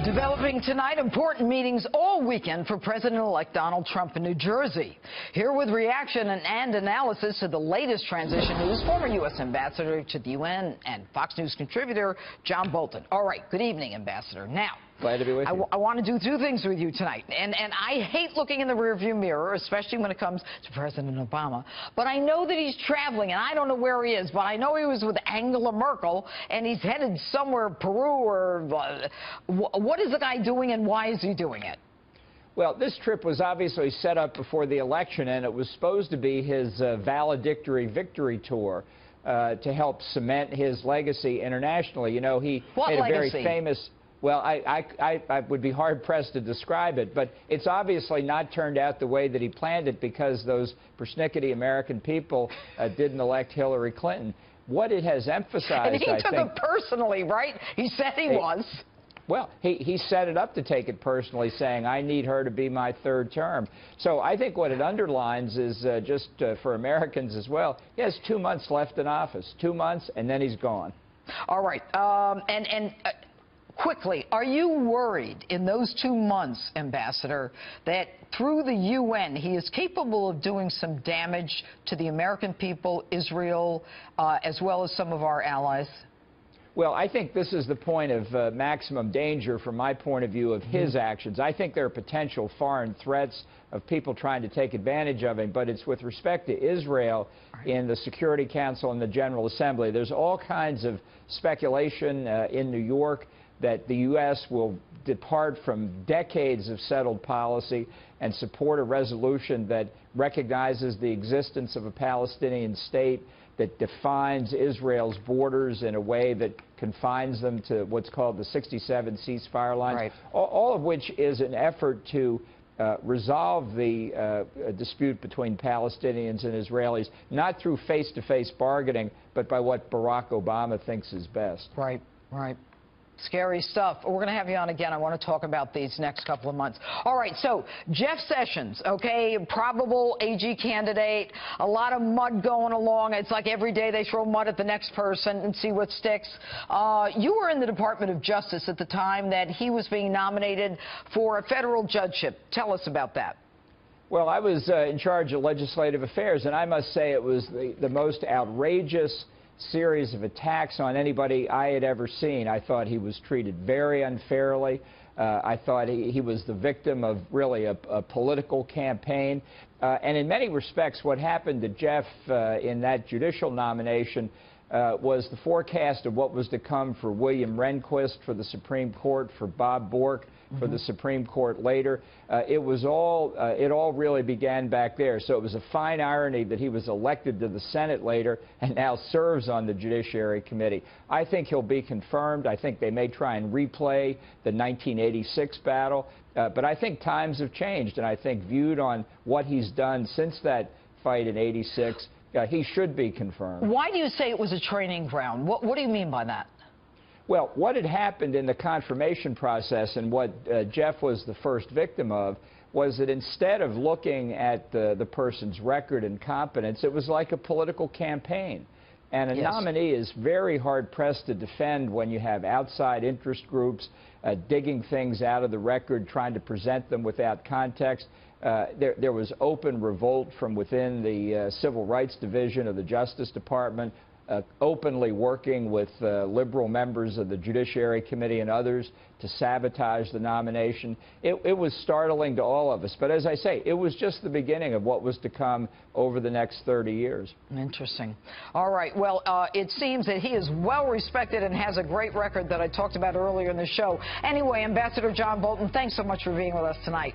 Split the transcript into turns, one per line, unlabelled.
Developing tonight, important meetings all weekend for President-elect Donald Trump in New Jersey. Here with reaction and analysis to the latest transition news, former U.S. Ambassador to the UN and Fox News contributor John Bolton. All right, good evening, Ambassador. Now,
glad to be with you.
I want to do two things with you tonight, and I hate looking in the rearview mirror, especially when it comes to President Obama. But I know that he's traveling, and I don't know where he is, but I know he was with Angela Merkel, and he's headed somewhere, Peru, or what is the guy doing, and why is he doing it?
Well, this trip was obviously set up before the election, and it was supposed to be his valedictory victory tour to help cement his legacy internationally. You know, he made a very famous... Well, I would be hard-pressed to describe it, but it's obviously not turned out the way that he planned it because those persnickety American people didn't elect Hillary Clinton. What it has emphasized,
and he took it personally, right? He said he was.
Well, he set it up to take it personally, saying, I need her to be my third term. So I think what it underlines is just for Americans as well, he has 2 months left in office. 2 months, and then he's gone.
All right. Quickly, are you worried in those 2 months, Ambassador, that through the UN he is capable of doing some damage to the American people, Israel, as well as some of our allies?
Well, I think this is the point of maximum danger from my point of view of his actions. I think there are potential foreign threats of people trying to take advantage of him, but it's with respect to Israel in the Security Council and the General Assembly. There's all kinds of speculation in New York that the U.S. will depart from decades of settled policy and support a resolution that recognizes the existence of a Palestinian state, that defines Israel's borders in a way that confines them to what's called the 67 ceasefire lines,
right.
All of which is an effort to resolve the dispute between Palestinians and Israelis, not through face-to-face bargaining, but by what Barack Obama thinks is best.
Right, right. Scary stuff. We're going to have you on again. I want to talk about these next couple of months. All right, so Jeff Sessions, okay, probable AG candidate, a lot of mud going along. It's like every day they throw mud at the next person and see what sticks. You were in the Department of Justice at the time that he was being nominated for a federal judgeship. Tell us about that.
Well, I was in charge of legislative affairs, and I must say it was the most outrageous series of attacks on anybody I had ever seen. I thought he was treated very unfairly. I thought he was the victim of really a political campaign. And in many respects, what happened to Jeff in that judicial nomination was the forecast of what was to come for William Rehnquist for the Supreme Court, for Bob Bork for the Supreme Court later. It all really began back there. So it was a fine irony that he was elected to the Senate later and now serves on the Judiciary Committee. I think he'll be confirmed. I think they may try and replay the 1986 battle. But I think times have changed, and I think viewed on what he's done since that fight in '86, he should be confirmed.
Why do you say it was a training ground? What do you mean by that?
Well, what had happened in the confirmation process and what Jeff was the first victim of was that instead of looking at the person's record and competence, it was like a political campaign. And a nominee is very hard-pressed to defend when you have outside interest groups digging things out of the record, trying to present them without context. There was open revolt from within the Civil Rights Division of the Justice Department, openly working with liberal members of the Judiciary Committee and others to sabotage the nomination. It was startling to all of us. But as I say, it was just the beginning of what was to come over the next 30 years.
Interesting. All right. Well, it seems that he is well respected and has a great record that I talked about earlier in the show. Anyway, Ambassador John Bolton, thanks so much for being with us tonight.